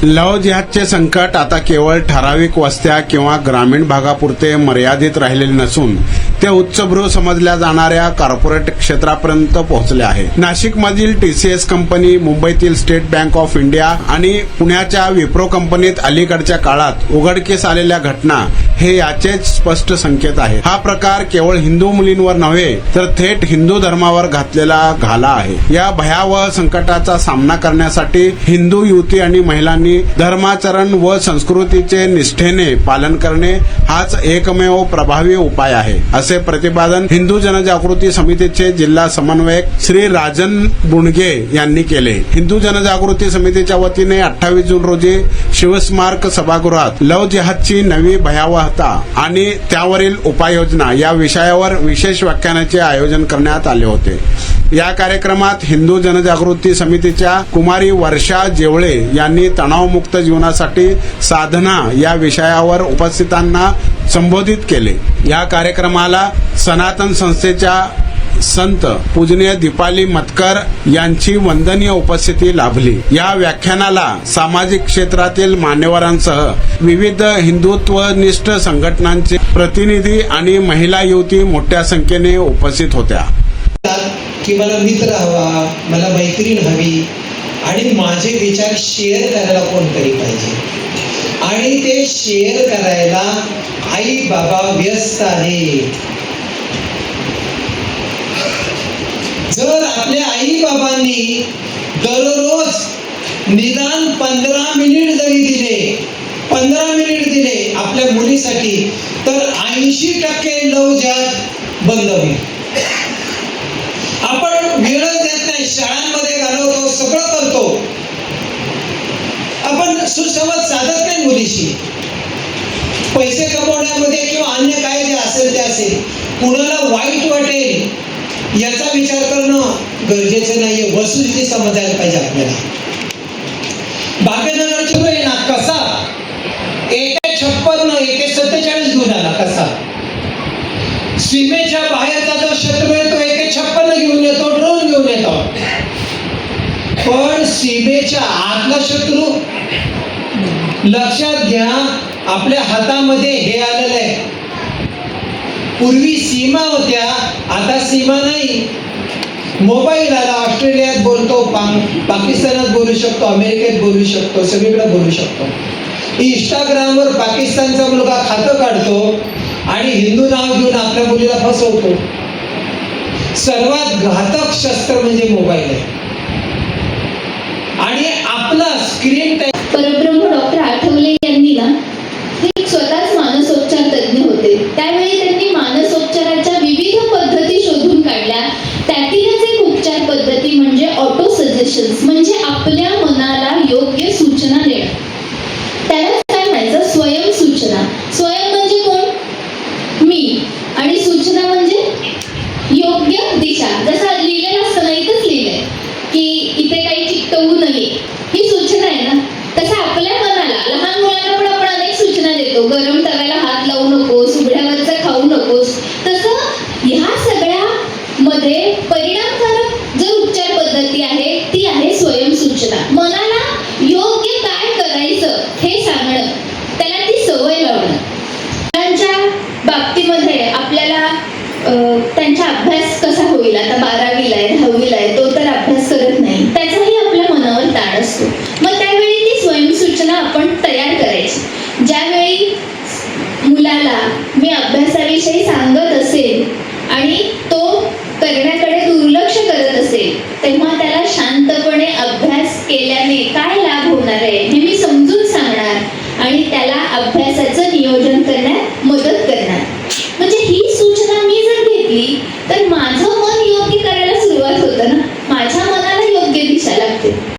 Love जिहादचे संकट आता केवळ ठराविक वस्त्या किंवा ग्रामीण भागापुरते मर्यादित राहिलेले नसून ते उच्चभ्रू समजल्या जाणाऱ्या कॉर्पोरेट क्षेत्रापर्यंत पोहोचले आहे. नाशिकमधील TCS कंपनी, मुंबईतील स्टेट बँक ऑफ इंडिया आणि पुण्याच्या विप्रो कंपनीत अलीकडच्या काळात उघडकीस आलेल्या घटना हे याचेच स्पष्ट संकेत आहेत. हा प्रकार केवळ हिंदू मुलींवर नव्हे तर थेट हिंदू धर्मावर घातलेला घाला आहे. या भयावह संकटाचा सामना करण्यासाठी हिंदू युवती आणि महिलांनी धर्माचरण व संस्कृतीचे निष्ठेने पालन करणे हाच एकमेव प्रभावी उपाय आहे, असे प्रतिपादन हिंदू जनजागृती समितीचे जिल्हा समन्वयक श्री राजन बुणगे यांनी केले. हिंदू जनजागृती समितीच्या वतीने 28 जून रोजी शिवस्मारक सभागृहात लव्ह जिहादची नवी भयावहता आणि त्यावरील उपाययोजना या विषयावर विशेष व्याख्यानाचे आयोजन करण्यात आले होते. या कार्यक्रमात हिंदू जनजागृती समितीच्या कुमारी वर्षा जेवळे यांनी तणावमुक्त जीवनासाठी साधना या विषयावर उपस्थितांना संबोधित केले. या कार्यक्रमाला सनातन संस्थेच्या संत पूजनीय दीपाली मतकर यांची वंदनीय उपस्थिती लाभली. या व्याख्यानाला सामाजिक क्षेत्रातील मान्यवरांसह विविध हिंदुत्वनिष्ठ संघटनांचे प्रतिनिधी आणि महिला युवती मोठ्या संख्येने उपस्थित होत्या. की मला मित्र हवा, मला मैत्रीण हवी आणि माझे विचार शेअर करायला कोणतरी पाहिजे. आणि ते शेअर करायला आई बाबा व्यस्त आहे. जर आपल्या आई बाबांनी दररोज निदान 15 मिनिट जरी दिले, 15 मिनिट दिले आपल्या मुलीसाठी, तर 80% लव्ह जिहाद बंद होईल. आपण वेळच देत नाही, शाळांमध्ये घालवतो, सगळं करतो, आपण सुसंवाद साधत नाही मुलीशी. पैसे कमवण्यामध्ये किंवा अन्य काय जे असेल ते असेल, कुणाला वाईट वाटेल याचा विचार करणं गरजेचं नाहीये. वस्तुस्थिती समजायला पाहिजे आपल्याला. भाग्यनगरची बहीण कसा AK-56 AK-47 घेऊन आला, कसा सीमेच्या बाहेरचा जो शत्रू आहे तो AK-56 घेऊन येतो, ड्रोन घेऊन येतो. पण सीमेच्या आतला शत्रू लक्षात घ्या, आपल्या हातामध्ये हे आलेलं आहे. पूर्वी सीमा होत्या, आता सीमा नाही. मोबाईल आला, ऑस्ट्रेलियात बोलतो, पाकिस्तानात बोलू शकतो, अमेरिकेत बोलू शकतो, सगळीकडे बोलू शकतो. इंस्टाग्रामवर पाकिस्तानचा मुलगा खातं काढतो आणि हिंदू नाव घेऊन आपल्या मुलीला फसवतो. सर्वात घातक शस्त्र म्हणजे मोबाईल आहे. आणि आपला स्क्रीन टाइम. परब्रह्म डॉक्टर आठवले यांनी ना ते स्वतःच मानसोपचार तज्ञ होते. त्यावेळी त्यांनी मानसोपचाराच्या विविध पद्धती शोधून काढल्या. त्यातीलच एक उपचार पद्धती म्हणजे ऑटो सजेशन्स, म्हणजे आपल्या मनाला योग्य सूचना देणं. त्यालाच काय म्हणायचं, स्वयं सूचना. स्वयं म्हणजे कोण, मी, आणि सूचना म्हणजे योग्य दिशा. जसं लिहिलेलं असतं ना, इथंच लिहिलंय की इथे काही चिकटवू नये, ही सूचना आहे ना. तसं आपल्या मनाला, लहान मुलांना पण आपण अनेक सूचना देतो, गरम तव्याला हात लावू नकोस, उघड्यावरचं खाऊ नकोस. तसं ह्या सगळ्या मध्ये परिणामकारक जर उपचार पद्धती आहे ती आहे स्वयं सूचना. मनाला योग्य काय करायचं हे सांगणं, त्याला ती सवय लावणं. मुलांच्या बाबतीमध्ये आपल्याला त्यांचा अभ्यास कसा होईल, आता 12वीला आहे, 10वीला आहे, तो तर अभ्यास करत नाही, त्याचाही आपल्या मनावर ताण असतो. मग त्यावेळी ती स्वयंसूचना आपण तयार करायची. ज्यावेळी मुलाला मी अभ्यासाविषयी सांगत असेल आणि तो करण्याकडे दुर्लक्ष करत असेल, तेव्हा त्याला